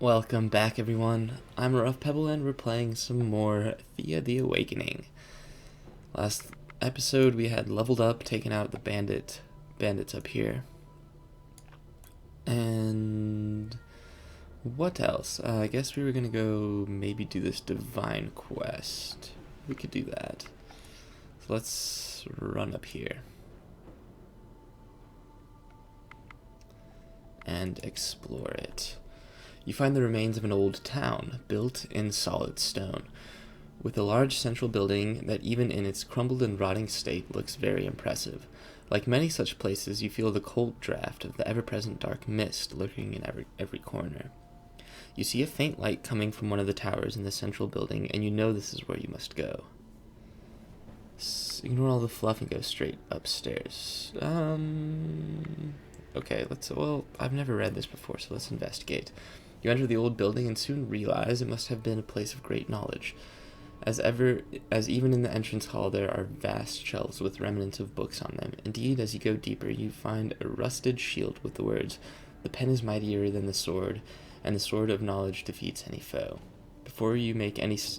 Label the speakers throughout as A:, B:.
A: Welcome back, everyone. I'm Pebble, and we're playing some more Thea the Awakening. Last episode, we had leveled up, taken out the bandits up here. And what else? I guess we were gonna go maybe do this divine quest. We could do that. So let's run up here and explore it. You find the remains of an old town, built in solid stone, with a large central building that even in its crumbled and rotting state looks very impressive. Like many such places, you feel the cold draft of the ever-present dark mist lurking in every corner. You see a faint light coming from one of the towers in the central building, and you know this is where you must go. Ignore all the fluff and go straight upstairs. Okay, I've never read this before, so let's investigate. You enter the old building and soon realize it must have been a place of great knowledge. As even in the entrance hall there are vast shelves with remnants of books on them. Indeed, as you go deeper, you find a rusted shield with the words, "The pen is mightier than the sword, and the sword of knowledge defeats any foe." Before you make another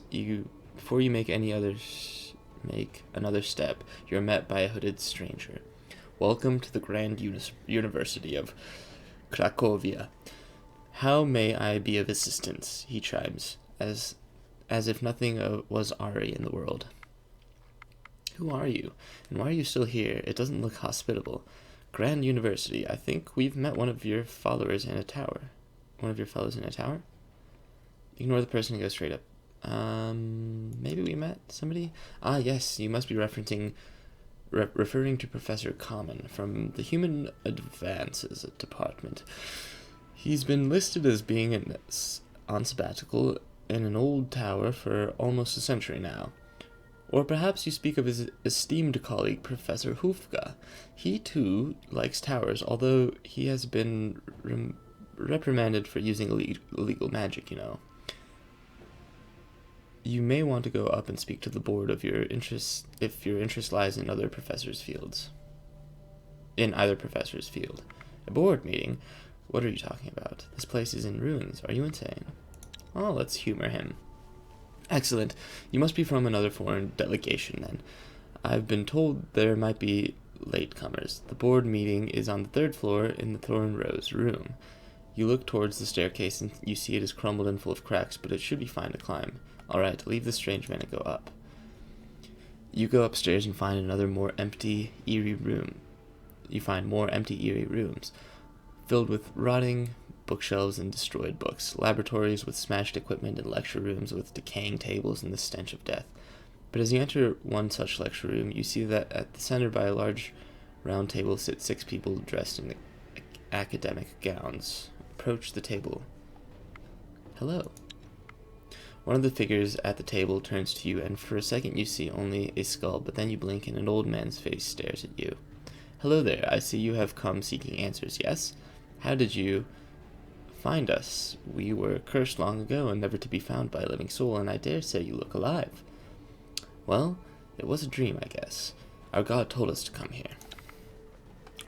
A: step, you are met by a hooded stranger. "Welcome to the Grand University of Cracovia. How may I be of assistance?" he chimes, as if nothing was Ari in the world. "Who are you? And why are you still here? It doesn't look hospitable. Grand University, I think we've met one of your followers in a tower." One of your fellows in a tower? Ignore the person and go straight up. Maybe we met somebody? Ah, yes, you must be referring to Professor Common from the Human Advances Department. He's been listed as being on sabbatical in an old tower for almost a century now. Or perhaps you speak of his esteemed colleague, Professor Hufka. He, too, likes towers, although he has been reprimanded for using illegal magic, you know. You may want to go up and speak to the board of your interest if your interest lies in either professor's field. A board meeting? What are you talking about? This place is in ruins. Are you insane? Oh, let's humor him. Excellent. You must be from another foreign delegation, then. I've been told there might be latecomers. The board meeting is on the third floor in the Thorn Rose room. You look towards the staircase and you see it is crumbled and full of cracks, but it should be fine to climb. All right, leave the strange man and go up. You go upstairs and find more empty, eerie rooms, filled with rotting bookshelves and destroyed books, laboratories with smashed equipment, and lecture rooms with decaying tables and the stench of death. But as you enter one such lecture room, you see that at the center by a large round table sit 6 people dressed in academic gowns. Approach the table. Hello. One of the figures at the table turns to you, and for a second you see only a skull, but then you blink and an old man's face stares at you. "Hello there, I see you have come seeking answers, yes? How did you find us? We were cursed long ago and never to be found by a living soul, and I dare say you look alive." "Well, it was a dream, I guess. Our god told us to come here."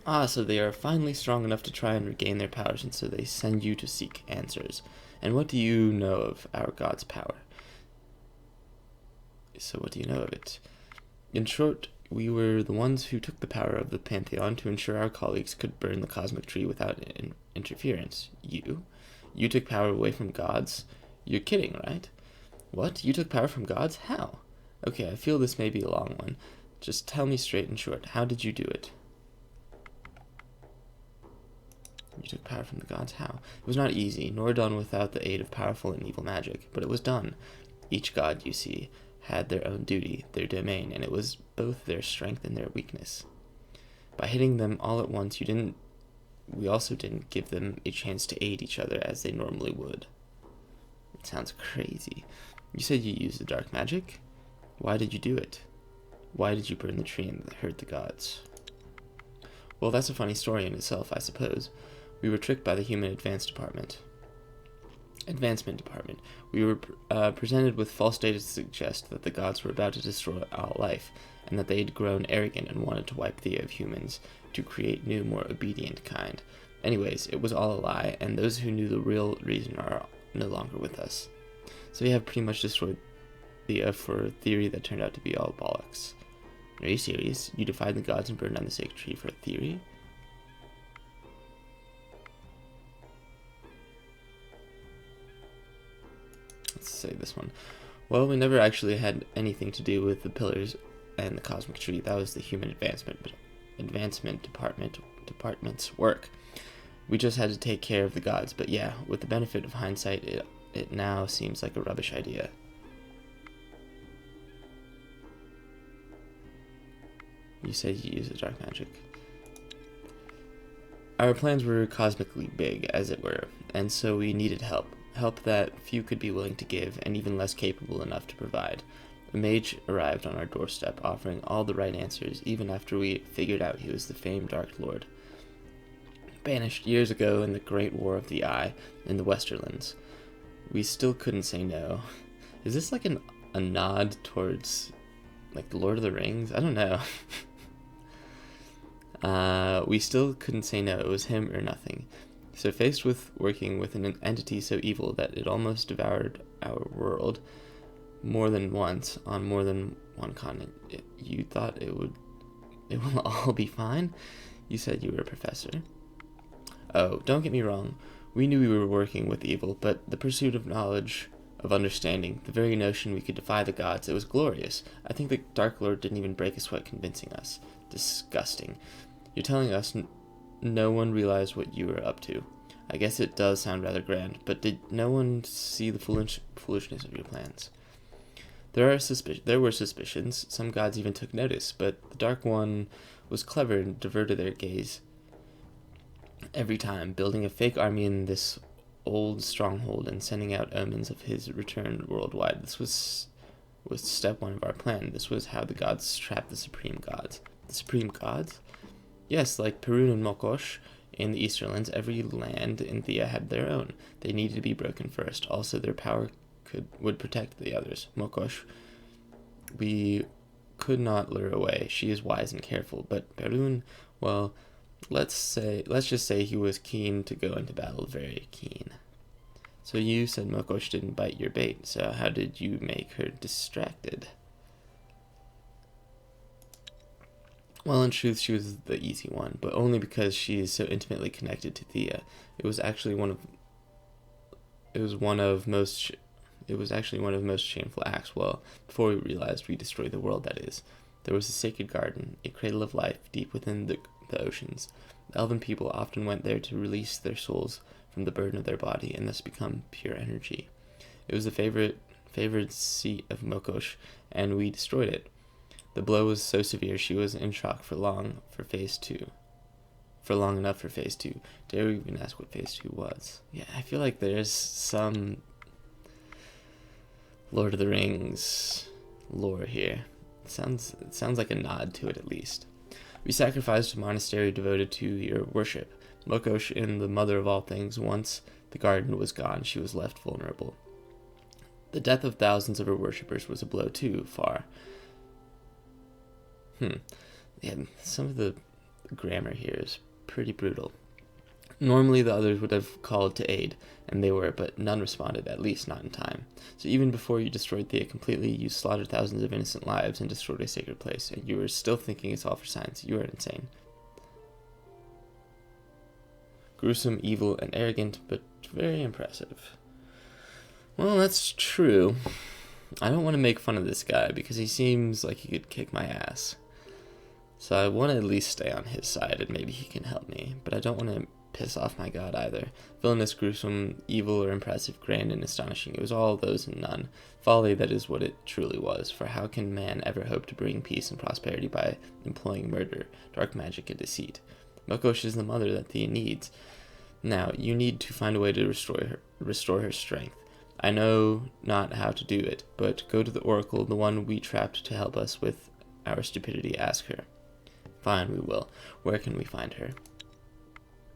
A: "Ah, so they are finally strong enough to try and regain their powers, and so they send you to seek answers. And what do you know of our god's power?" "So what do you know of it?" "In short, we were the ones who took the power of the Pantheon to ensure our colleagues could burn the cosmic tree without interference." "You? You took power away from gods? You're kidding, right?" "What? You took power from gods? How?" "Okay, I feel this may be a long one. Just tell me straight and short. How did you do it?" "You took power from the gods? How?" "It was not easy, nor done without the aid of powerful and evil magic, but it was done. Each god, you see, had their own duty, their domain, and it was both their strength and their weakness. By hitting them all at once, we also didn't give them a chance to aid each other as they normally would." It sounds crazy. "You said you used the dark magic? Why did you do it? Why did you burn the tree and hurt the gods?" "Well, that's a funny story in itself, I suppose. We were tricked by the Human Advancement Department. We were presented with false data to suggest that the gods were about to destroy all life, and that they had grown arrogant and wanted to wipe the of humans to create new, more obedient kind. Anyways, it was all a lie, and those who knew the real reason are no longer with us. So we have pretty much destroyed Thea for a theory that turned out to be all bollocks. Are you serious? You defied the gods and burned down the sacred tree for a theory? Let's say this one. Well, we never actually had anything to do with the pillars and the cosmic tree. That was the human advancement department's work. We just had to take care of the gods. But yeah, with the benefit of hindsight, it now seems like a rubbish idea. You said you use the dark magic. Our plans were cosmically big, as it were, and so we needed help. Help that few could be willing to give, and even less capable enough to provide. A mage arrived on our doorstep, offering all the right answers, even after we figured out he was the famed Dark Lord. Banished years ago in the Great War of the Eye in the Westerlands. We still couldn't say no. Is this like a nod towards, like, the Lord of the Rings? I don't know. We still couldn't say no. It was him or nothing. So faced with working with an entity so evil that it almost devoured our world more than once on more than one continent, you thought it will all be fine? You said you were a professor. Oh, don't get me wrong. We knew we were working with evil, but the pursuit of knowledge, of understanding, the very notion we could defy the gods, it was glorious. I think the Dark Lord didn't even break a sweat convincing us. Disgusting. You're telling us no one realized what you were up to. I guess it does sound rather grand, but did no one see the foolishness of your plans? There were suspicions. Some gods even took notice, but the Dark One was clever and diverted their gaze every time, building a fake army in this old stronghold and sending out omens of his return worldwide. This was step one of our plan. This was how the gods trapped the supreme gods. The supreme gods? Yes, like Perun and Mokosh in the Easterlands, every land in Thea had their own. They needed to be broken first. Also, their power would protect the others. Mokosh, we could not lure away. She is wise and careful. But Perun, well, let's just say he was keen to go into battle, very keen. So you said Mokosh didn't bite your bait. So how did you make her distracted? Well, in truth, she was the easy one, but only because she is so intimately connected to Thea. It was actually one of most shameful acts. Well, before we realized we destroyed the world, that is. There was a sacred garden, a cradle of life deep within the oceans. The elven people often went there to release their souls from the burden of their body and thus become pure energy. It was the favored seat of Mokosh, and we destroyed it. The blow was so severe she was in shock for long enough for phase 2. Dare we even ask what phase 2 was? Yeah, I feel like there's some Lord of the Rings lore here. It sounds like a nod to it, at least. We sacrificed a monastery devoted to your worship. Mokosh, in the mother of all things, once the garden was gone, she was left vulnerable. The death of thousands of her worshippers was a blow too far. Yeah, some of the grammar here is pretty brutal. Normally the others would have called to aid, and they were, but none responded, at least not in time. So even before you destroyed Thea completely, you slaughtered thousands of innocent lives and destroyed a sacred place, and you were still thinking it's all for science. You are insane. Gruesome, evil, and arrogant, but very impressive. Well, that's true. I don't want to make fun of this guy, because he seems like he could kick my ass. So I want to at least stay on his side, and maybe he can help me, but I don't want to piss off my god either. Villainous, gruesome, evil, or impressive, grand, and astonishing. It was all those and none. Folly, that is what it truly was, for how can man ever hope to bring peace and prosperity by employing murder, dark magic, and deceit? Mokosh is the mother that Thea needs. Now, you need to find a way to restore her strength. I know not how to do it, but go to the oracle, the one we trapped to help us with our stupidity. Ask her. Fine, we will. Where can we find her?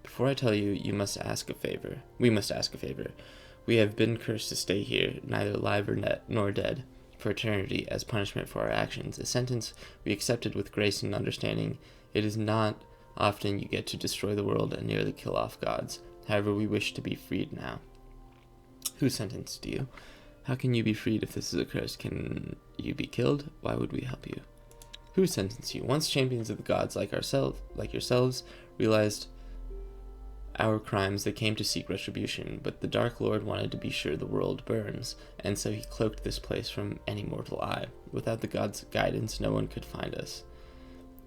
A: Before I tell you, you must ask a favor. We must ask a favor. We have been cursed to stay here, neither alive nor dead, for eternity, as punishment for our actions. A sentence we accepted with grace and understanding. It is not often you get to destroy the world and nearly kill off gods. However, we wish to be freed now. Who sentenced you? How can you be freed if this is a curse? Can you be killed? Why would we help you? Who sentenced you? Once champions of the gods like yourselves, realized our crimes, they came to seek retribution, but the Dark Lord wanted to be sure the world burns, and so he cloaked this place from any mortal eye. Without the gods' guidance, no one could find us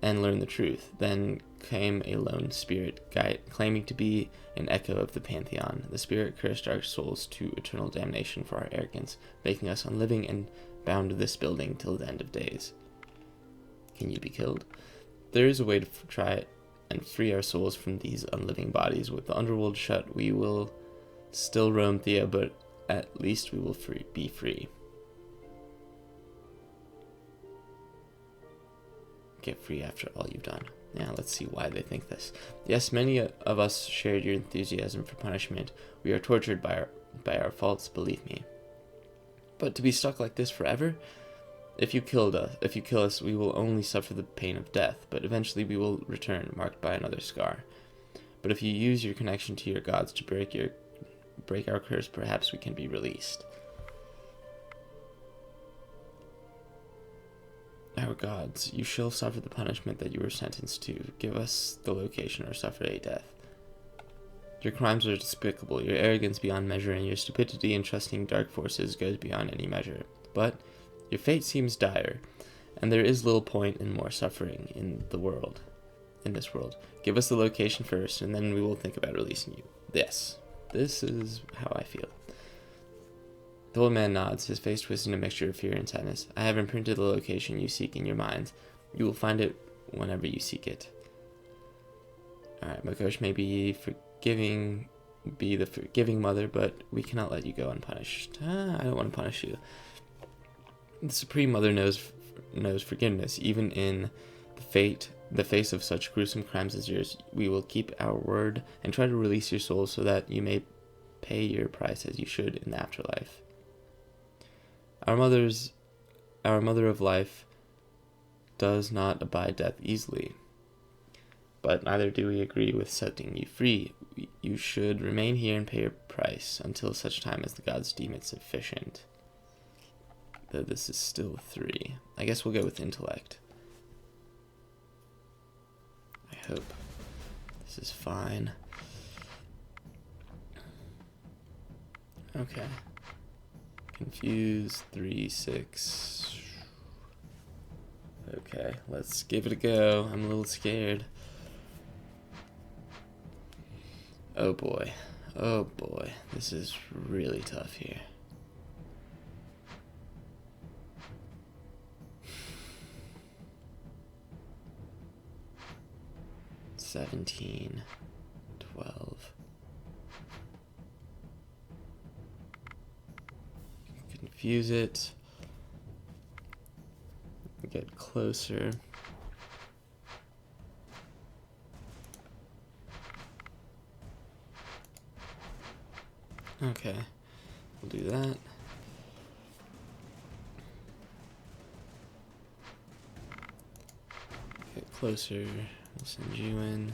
A: and learn the truth. Then came a lone spirit, claiming to be an echo of the Pantheon. The spirit cursed our souls to eternal damnation for our arrogance, making us unliving and bound to this building till the end of days. Can you be killed? There is a way to try it and free our souls from these unliving bodies. With the underworld shut, we will still roam Thea, but at least we will be free. Get free after all you've done. Now let's see why they think this. Yes, many of us shared your enthusiasm for punishment. We are tortured by our faults, believe me. But to be stuck like this forever? If you kill us, we will only suffer the pain of death, but eventually we will return, marked by another scar. But if you use your connection to your gods to break our curse, perhaps we can be released. Our gods, you shall suffer the punishment that you were sentenced to. Give us the location or suffer a death. Your crimes are despicable, your arrogance beyond measure, and your stupidity in trusting dark forces goes beyond any measure. But your fate seems dire, and there is little point in more suffering in this world. Give us the location first, and then we will think about releasing you. This is how I feel. The old man nods, his face twisted in a mixture of fear and sadness. I have imprinted the location you seek in your minds. You will find it whenever you seek it. Alright, Makosh may be the forgiving mother, but we cannot let you go unpunished. I don't want to punish you. The Supreme Mother knows forgiveness, even in the face of such gruesome crimes as yours. We will keep our word and try to release your soul so that you may pay your price as you should in the afterlife. Our mother of life does not abide death easily, but neither do we agree with setting you free. You should remain here and pay your price until such time as the gods deem it sufficient. Though this is still 3. I guess we'll go with intellect. I hope this is fine. Okay. Confused, 3, 6. Okay, let's give it a go. I'm a little scared. Oh boy. Oh boy. This is really tough here. $17, $12. Confuse it. Get closer. Okay, we'll do that. Get closer. We'll send you in.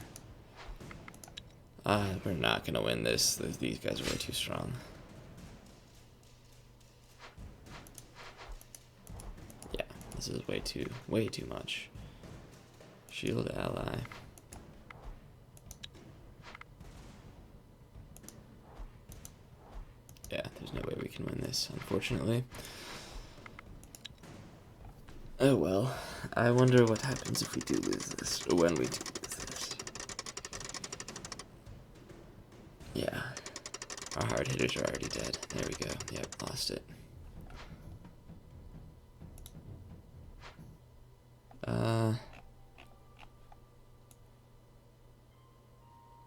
A: We're not gonna win this. These guys are way too strong. Yeah, this is way too much. Shield ally. Yeah, there's no way we can win this, unfortunately. Oh well. I wonder what happens if we do lose this, or when we do lose this. Yeah. Our hard hitters are already dead. There we go. Yep, lost it.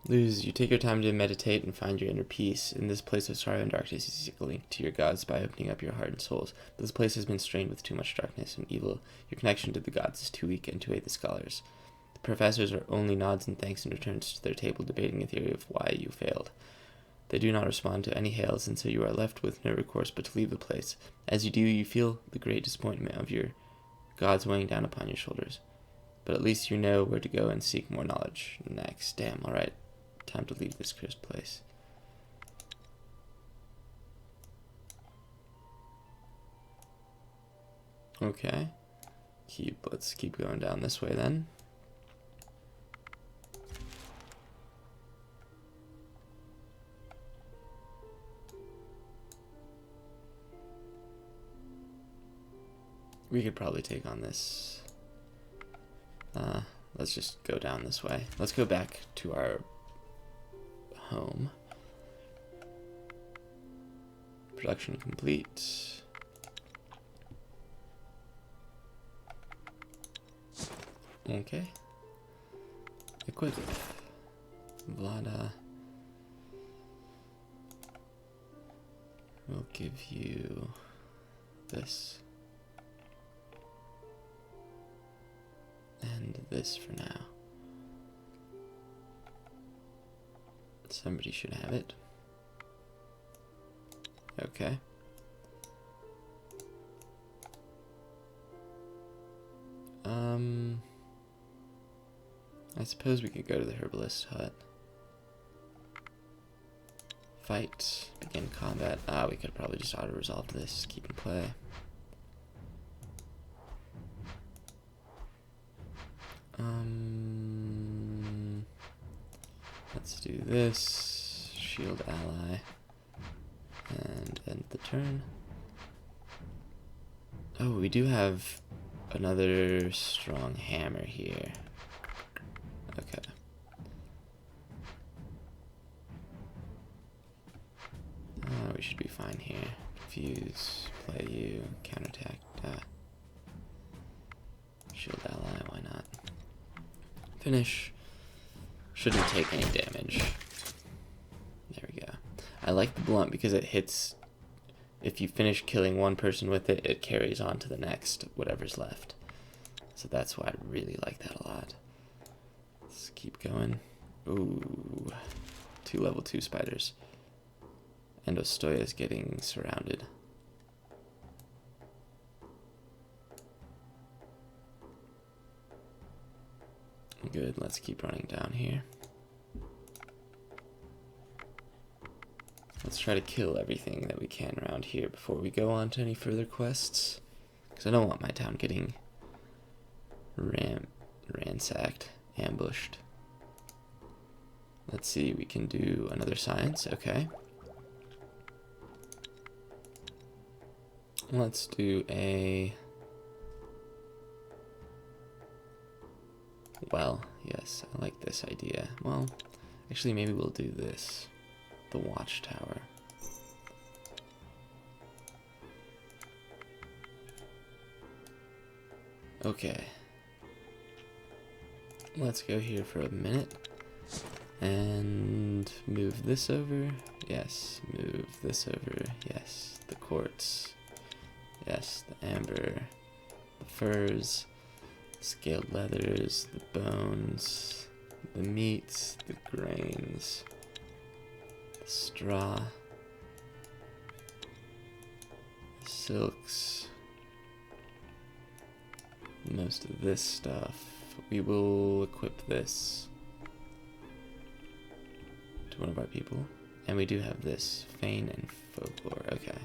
A: Lose. You take your time to meditate and find your inner peace. In this place of sorrow and darkness, you seek a link to your gods by opening up your heart and souls. This place has been strained with too much darkness and evil. Your connection to the gods is too weak and to aid the scholars. The professors are only nods and thanks and returns to their table debating a theory of why you failed. They do not respond to any hails, and so you are left with no recourse but to leave the place. As you do, you feel the great disappointment of your gods weighing down upon your shoulders. But at least you know where to go and seek more knowledge next. Damn, alright. Time to leave this cursed place. Okay. Let's keep going down this way then. We could probably take on this. Let's just go down this way. Let's go back to our home. Production complete. Okay. Equip. Vlada. We'll give you this. And this for now. Somebody should have it. Okay. I suppose we could go to the herbalist hut. Fight. Begin combat. We could probably just auto-resolve this. Keep and play. Let's do this. Shield ally. And end the turn. Oh, we do have another strong hammer here. Okay. We should be fine here. Confuse, play you, counterattack, shield ally, why not? Finish. Shouldn't take any damage. There we go. I like the blunt because it hits. If you finish killing one person with it, it carries on to the next, whatever's left. So that's why I really like that a lot. Let's keep going. Ooh. 2 level 2 spiders. And Ostoya is getting surrounded. Good, let's keep running down here. Let's try to kill everything that we can around here before we go on to any further quests. Because I don't want my town getting ransacked, ambushed. Let's see, we can do another science, okay. Let's do a... Well, yes, I like this idea. Well, actually maybe we'll do this. The watchtower. Okay. Let's go here for a minute. And move this over. Yes, move this over. Yes, the quartz. Yes, the amber. The furs. Scaled leathers. The bones. The meats. The grains. The straw. The silks. Most of this stuff. We will equip this to one of our people. And we do have this. Feign and folklore. Okay.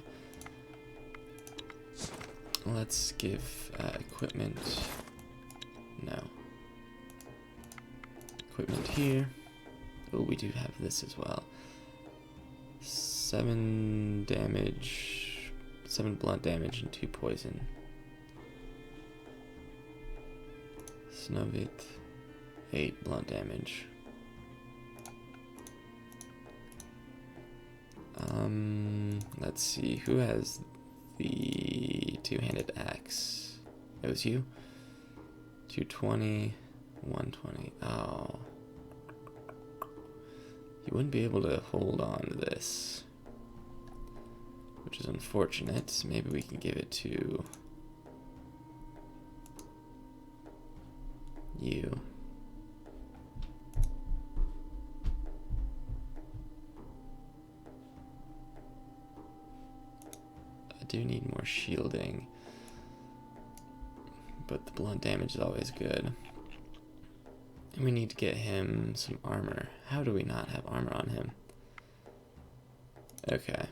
A: Let's give equipment. No. Equipment here. Oh, we do have this as well. 7 damage. 7 blunt damage and 2 poison. Snovit. 8 blunt damage. Let's see, who has the 2-handed axe? It was you? 220, 120. Oh. You wouldn't be able to hold on to this, which is unfortunate. Maybe we can give it to you. I do need more shielding, but the blunt damage is always good. And we need to get him some armor. How do we not have armor on him? Okay.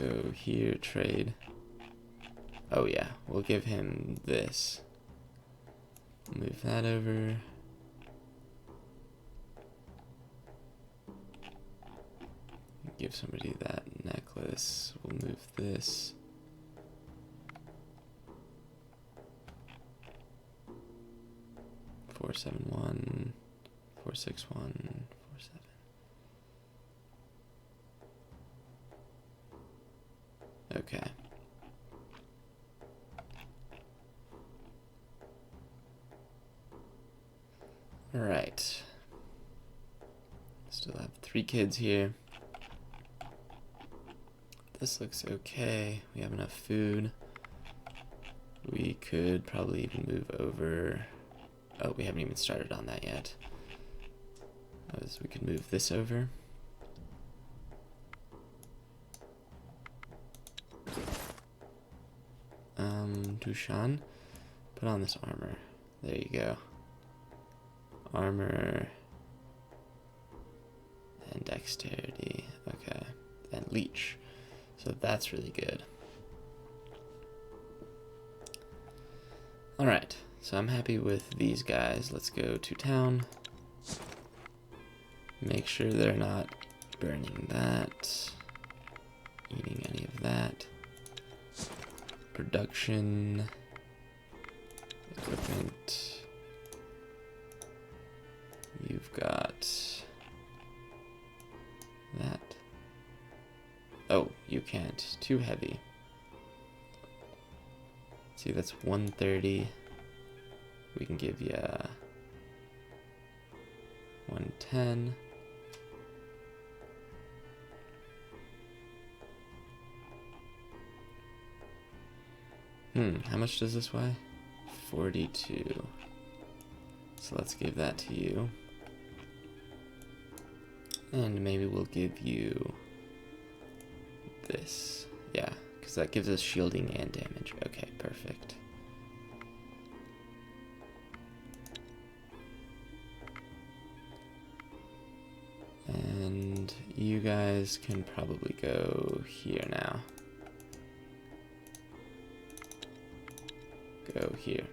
A: go here, trade. Oh yeah, we'll give him this. Move that over. Give somebody that necklace. We'll move this. Four, 7, 1, 4, 6, 1, 4, 7. Okay. All right. Still have 3 kids here. This looks okay. We have enough food. We could probably even move over. Oh, we haven't even started on that yet. We could move this over. Dushan, put on this armor. There you go. Armor and dexterity. Okay. And leech. So that's really good. Alright, so I'm happy with these guys. Let's go to town. Make sure they're not burning that, eating any of that. Production, equipment. You've got that. Oh, you can't. Too heavy. See, that's 130. We can give you 110. How much does this weigh? 42. So let's give that to you. And maybe we'll give you this. Yeah, because that gives us shielding and damage. Okay, perfect. And you guys can probably go here now. Go here.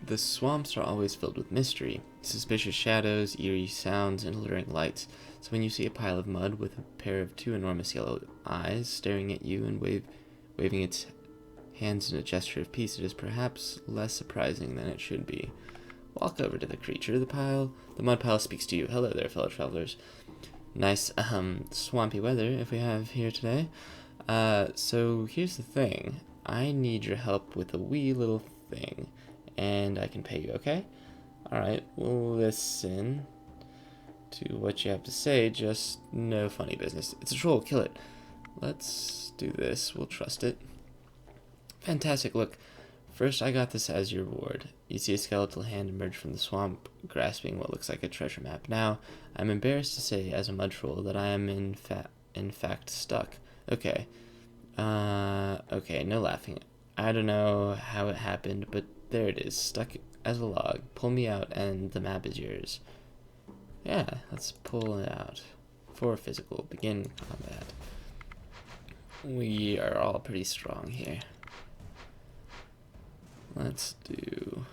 A: The swamps are always filled with mystery, suspicious shadows, eerie sounds, and alluring lights. So when you see a pile of mud with a pair of 2 enormous yellow eyes staring at you and waving its hands in a gesture of peace, it is perhaps less surprising than it should be. Walk over to the creature. The mud pile speaks to you. Hello there, fellow travelers. Nice, swampy weather if we have here today. So here's the thing. I need your help with a wee little thing, and I can pay you, okay? Alright, we'll listen to what you have to say, just no funny business. It's a troll, kill it. Let's do this, we'll trust it. Fantastic, look. First, I got this as your reward. You see a skeletal hand emerge from the swamp, grasping what looks like a treasure map. Now, I'm embarrassed to say, as a mud troll, that I am in fact stuck. Okay. Okay, no laughing. I don't know how it happened, but there it is, stuck as a log. Pull me out, and the map is yours. Yeah, let's pull it out. For physical, begin combat. We are all pretty strong here. Let's do...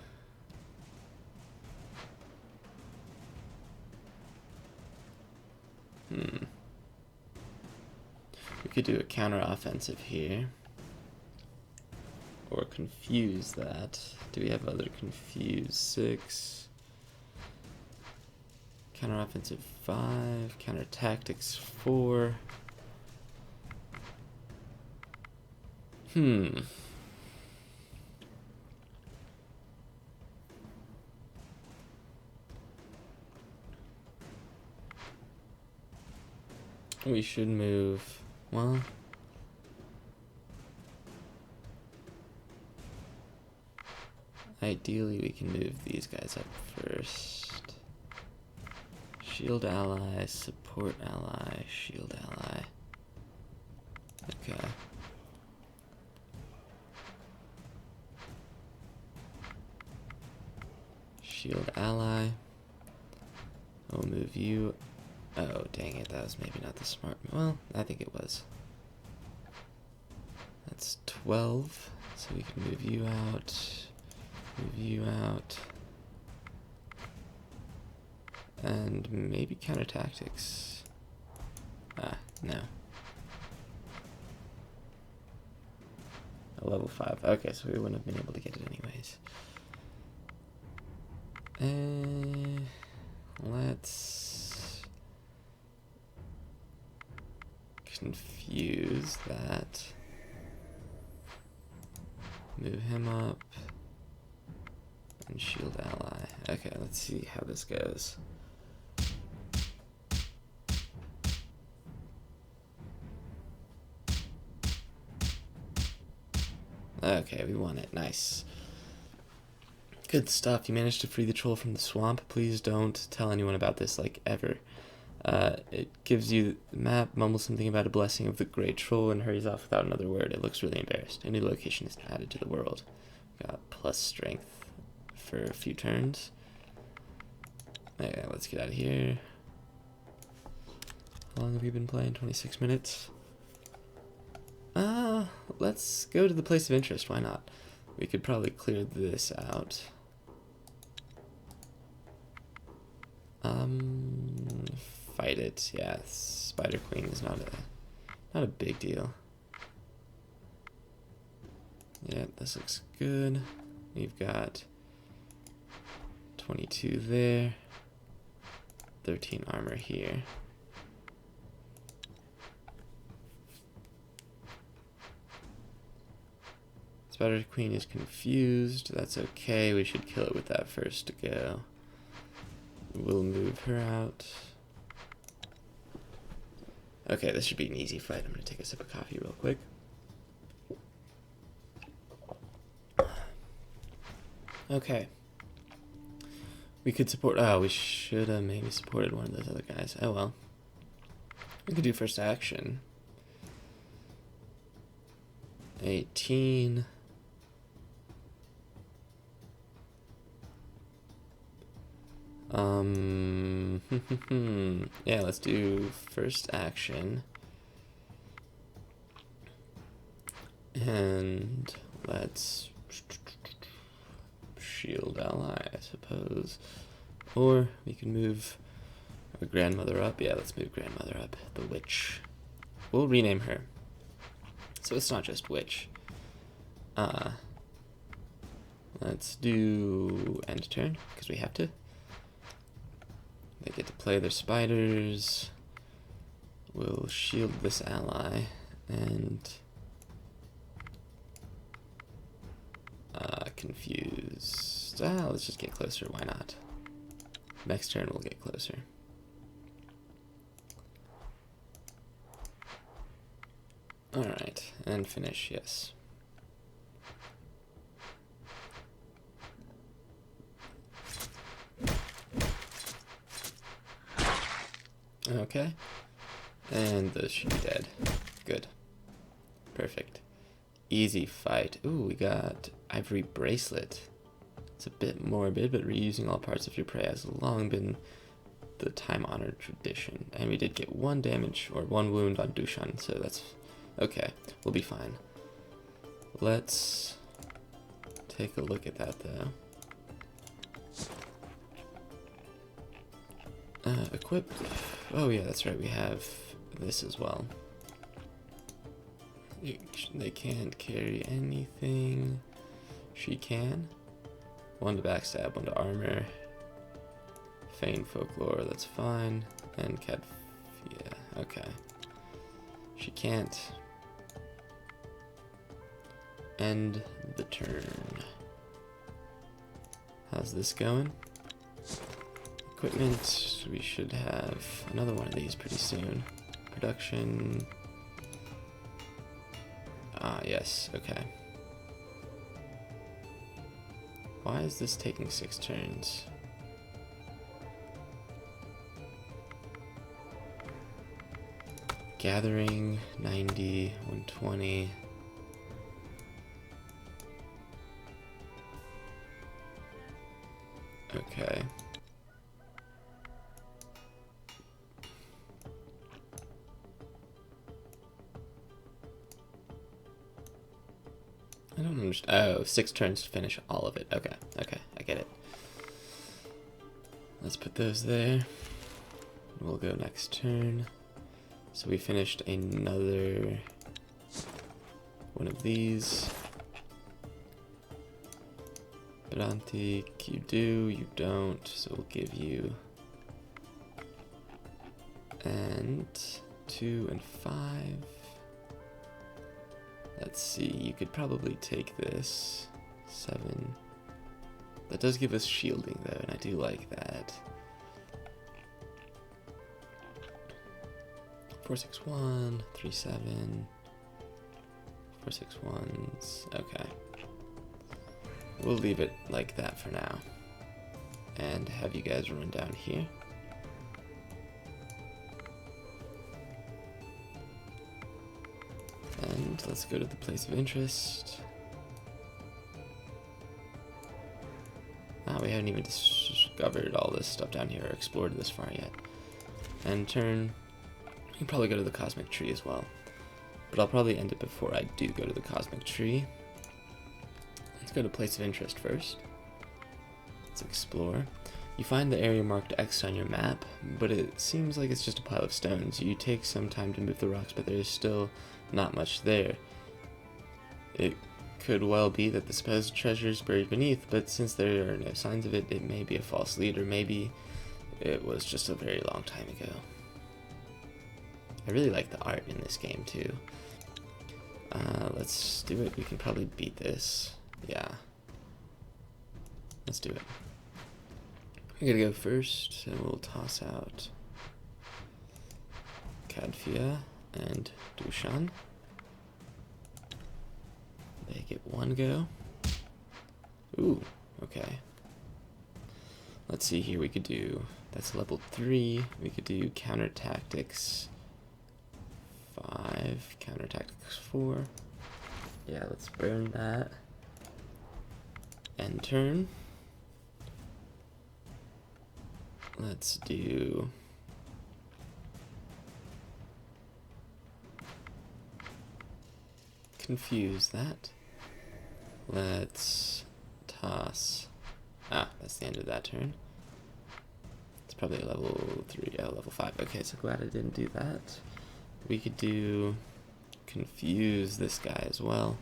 A: We could do a counter-offensive here. Or confuse that. Do we have other confuse? 6. Counter-offensive 5. Counter-tactics 4. We should move, well, ideally we can move these guys up first. Shield ally, support ally, shield ally. Okay. Shield ally. We'll move you. Oh, dang it. That was maybe not the smart. Well, I think it was. That's 12. So we can move you out. Move you out. And maybe counter tactics. Ah, no. A level 5. Okay, so we wouldn't have been able to get it anyways. Let's confuse that. Move him up. And shield ally. Okay, let's see how this goes. Okay, we won it. Nice. Good stuff. You managed to free the troll from the swamp. Please don't tell anyone about this, like, ever. It gives you the map, mumbles something about a blessing of the great troll, and hurries off without another word. It looks really embarrassed. A new location is added to the world. Got plus strength for a few turns. Okay, let's get out of here. How long have you been playing? 26 minutes? Let's go to the place of interest. Why not? We could probably clear this out. Fight it. Yeah, Spider Queen is not a big deal. Yeah, this looks good. We've got 22 there. 13 armor here. Spider Queen is confused. That's okay. We should kill it with that first to go. We'll move her out. Okay, this should be an easy fight. I'm going to take a sip of coffee real quick. Okay. We could support... Oh, we should have maybe supported one of those other guys. Oh, well. We could do first action. 18... yeah, let's do first action. And let's shield ally, I suppose. Or we can move our grandmother up. Yeah, let's move grandmother up. The witch. We'll rename her. So it's not just witch. Let's do end turn, because we have to. They get to play their spiders. We'll shield this ally and confuse. Let's just get closer. Why not? Next turn we'll get closer. All right, and finish. Yes. Okay, and those should be dead. Good. Perfect. Easy fight. Ooh, we got Ivory Bracelet. It's a bit morbid, but reusing all parts of your prey has long been the time-honored tradition. And we did get 1 damage, or 1 wound on Dushan, so that's okay. We'll be fine. Let's take a look at that, though. Equip. Oh yeah, that's right, we have this as well. They can't carry anything. She can. 1 to backstab, 1 to armor. Feign folklore, that's fine. And yeah, okay. She can't. End the turn. How's this going? Equipment, we should have another one of these pretty soon. Production. Ah, yes, okay. Why is this taking 6 turns? Gathering, 90, 120. Okay. changed. Oh, 6 turns to finish all of it. Okay, okay, I get it. Let's put those there. We'll go next turn. So we finished another one of these. Brantik, you do, you don't, so we'll give you. And 2 and 5. Let's see, you could probably take this. 7. That does give us shielding though, and I do like that. 461, 37, 461s. Okay. We'll leave it like that for now. And have you guys run down here. And let's go to the place of interest. Ah, we haven't even discovered all this stuff down here or explored this far yet. And turn. You can probably go to the cosmic tree as well. But I'll probably end it before I do go to the cosmic tree. Let's go to place of interest first. Let's explore. You find the area marked X on your map, but it seems like it's just a pile of stones. You take some time to move the rocks, but there's still not much there. It could well be that the supposed treasure is buried beneath, but since there are no signs of it, it may be a false lead, or maybe it was just a very long time ago. I really like the art in this game too. Let's do it. We can probably beat this. Yeah. Let's do it. I'm gonna go first, and we'll toss out Thea and Dushan. They get 1 go. Ooh, okay. Let's see here, we could do, that's level 3, we could do counter tactics 5, counter tactics 4. Yeah, let's burn that. End turn. Let's do confuse that. Let's toss. Ah, that's the end of that turn. It's probably a level 3, oh, level 5. Okay, so glad I didn't do that. We could do confuse this guy as well,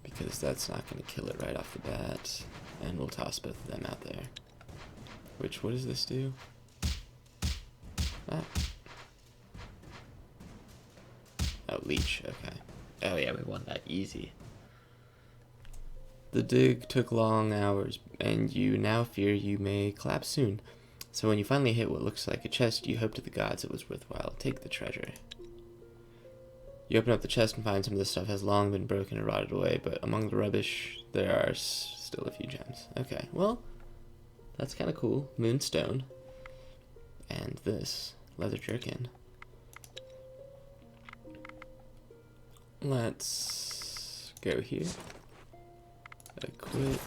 A: because that's not going to kill it right off the bat. And we'll toss both of them out there. Which, what does this do? Ah. Oh, leech, okay. Oh yeah, we won that easy. The dig took long hours, and you now fear you may collapse soon. So when you finally hit what looks like a chest, you hope to the gods it was worthwhile. Take the treasure. You open up the chest and find some of the stuff has long been broken and rotted away, but among the rubbish, there are still a few gems. Okay, well, that's kind of cool. Moonstone. And this. Leather jerkin. Let's go here. Equip.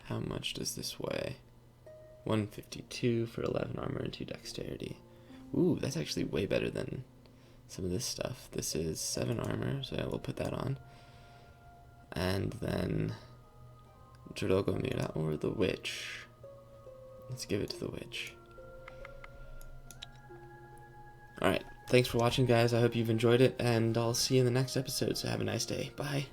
A: How much does this weigh? 152 for 11 armor and 2 dexterity. Ooh, that's actually way better than some of this stuff. This is 7 armor, so yeah, we'll put that on. And then Drogomira or the witch. Let's give it to the witch. Alright, thanks for watching, guys. I hope you've enjoyed it, and I'll see you in the next episode, so have a nice day. Bye.